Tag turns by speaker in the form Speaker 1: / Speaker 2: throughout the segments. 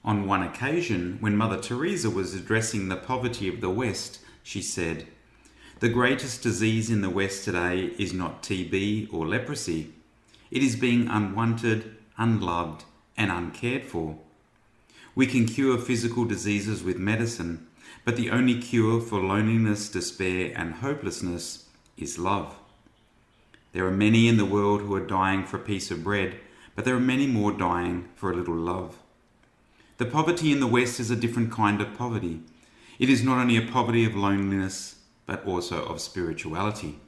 Speaker 1: On one occasion, when Mother Teresa was addressing the poverty of the West, she said, "The greatest disease in the West today is not TB or leprosy. It is being unwanted, unloved, and uncared for. We can cure physical diseases with medicine, but the only cure for loneliness, despair, and hopelessness is love. There are many in the world who are dying for a piece of bread, but there are many more dying for a little love. The poverty in the West is a different kind of poverty. It is not only a poverty of loneliness, but also of spirituality.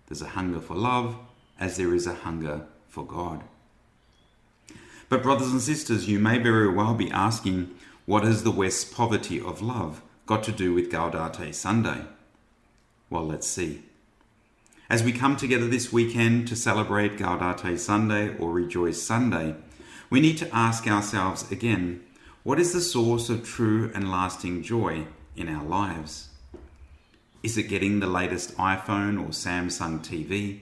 Speaker 1: There's a hunger for love, as there is a hunger for God." But brothers and sisters, you may very well be asking, what has the West's poverty of love got to do with Gaudete Sunday? Well, let's see. As we come together this weekend to celebrate Gaudete Sunday or Rejoice Sunday, we need to ask ourselves again, what is the source of true and lasting joy in our lives? Is it getting the latest iPhone or Samsung TV?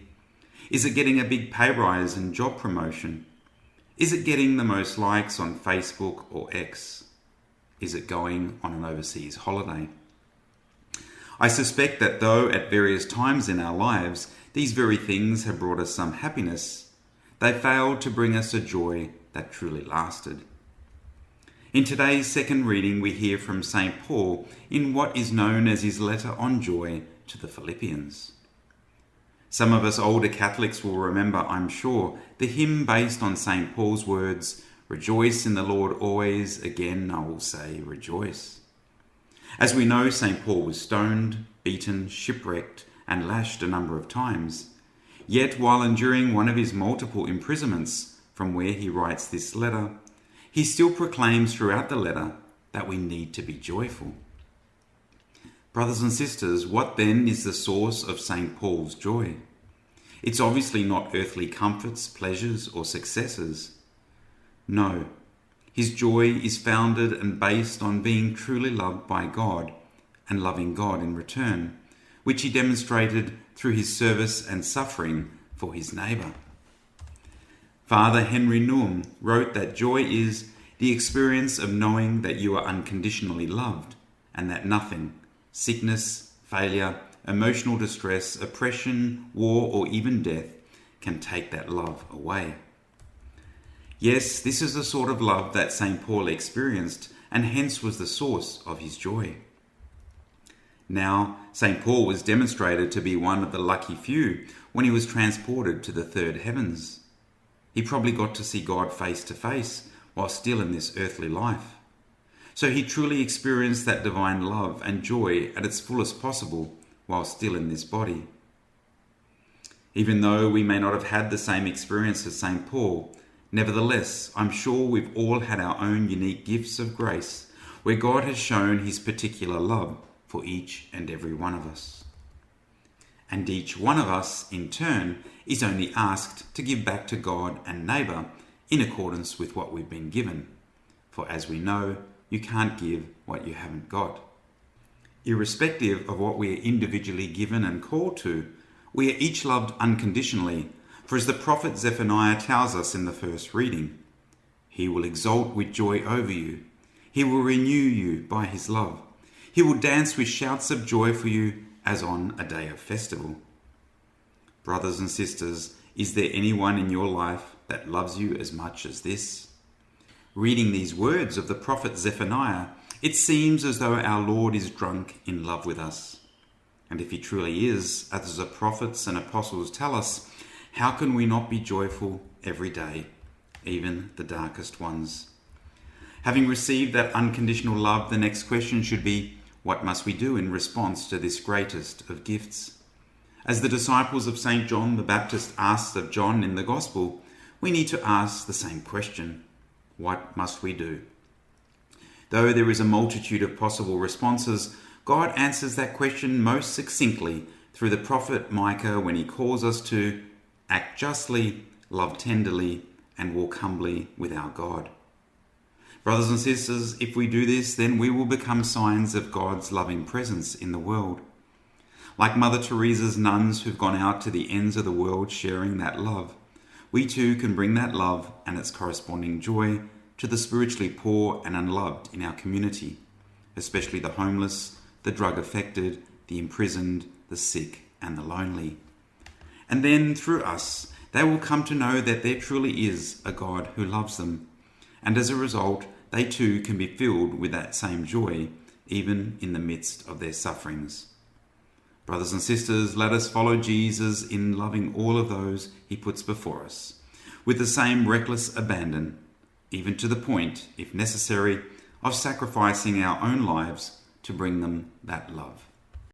Speaker 1: Is it getting a big pay rise and job promotion? Is it getting the most likes on Facebook or X? Is it going on an overseas holiday? I suspect that though at various times in our lives these very things have brought us some happiness, they failed to bring us a joy that truly lasted. In today's second reading, we hear from St. Paul in what is known as his letter on joy to the Philippians. Some of us older Catholics will remember, I'm sure, the hymn based on St. Paul's words, "Rejoice in the Lord always, again I will say rejoice." As we know, St. Paul was stoned, beaten, shipwrecked, and lashed a number of times. Yet, while enduring one of his multiple imprisonments, from where he writes this letter, he still proclaims throughout the letter that we need to be joyful. Brothers and sisters, what then is the source of St. Paul's joy? It's obviously not earthly comforts, pleasures, or successes. No, his joy is founded and based on being truly loved by God and loving God in return, which he demonstrated through his service and suffering for his neighbour. Father Henry Nouwen wrote that joy is the experience of knowing that you are unconditionally loved and that nothing, sickness, failure, emotional distress, oppression, war, or even death can take that love away. Yes, this is the sort of love that St. Paul experienced and hence was the source of his joy. Now, St. Paul was demonstrated to be one of the lucky few when he was transported to the third heavens. He probably got to see God face to face while still in this earthly life. So he truly experienced that divine love and joy at its fullest possible while still in this body. Even though we may not have had the same experience as St. Paul, nevertheless, I'm sure we've all had our own unique gifts of grace where God has shown his particular love for each and every one of us. And each one of us, in turn, is only asked to give back to God and neighbour in accordance with what we've been given. For as we know, you can't give what you haven't got. Irrespective of what we are individually given and called to, we are each loved unconditionally, for as the prophet Zephaniah tells us in the first reading, "He will exult with joy over you. He will renew you by his love. He will dance with shouts of joy for you as on a day of festival." Brothers and sisters, is there anyone in your life that loves you as much as this? Reading these words of the prophet Zephaniah, it seems as though our Lord is drunk in love with us. And if he truly is, as the prophets and apostles tell us, how can we not be joyful every day, even the darkest ones? Having received that unconditional love, the next question should be, what must we do in response to this greatest of gifts? As the disciples of St. John the Baptist asked of John in the Gospel, we need to ask the same question. What must we do? Though there is a multitude of possible responses, God answers that question most succinctly through the prophet Micah when he calls us to act justly, love tenderly, and walk humbly with our God. Brothers and sisters, if we do this, then we will become signs of God's loving presence in the world. Like Mother Teresa's nuns who've gone out to the ends of the world sharing that love, we too can bring that love and its corresponding joy to the spiritually poor and unloved in our community, especially the homeless, the drug affected, the imprisoned, the sick and the lonely. And then through us, they will come to know that there truly is a God who loves them. And as a result, they too can be filled with that same joy, even in the midst of their sufferings. Brothers and sisters, let us follow Jesus in loving all of those he puts before us, with the same reckless abandon, even to the point, if necessary, of sacrificing our own lives to bring them that love.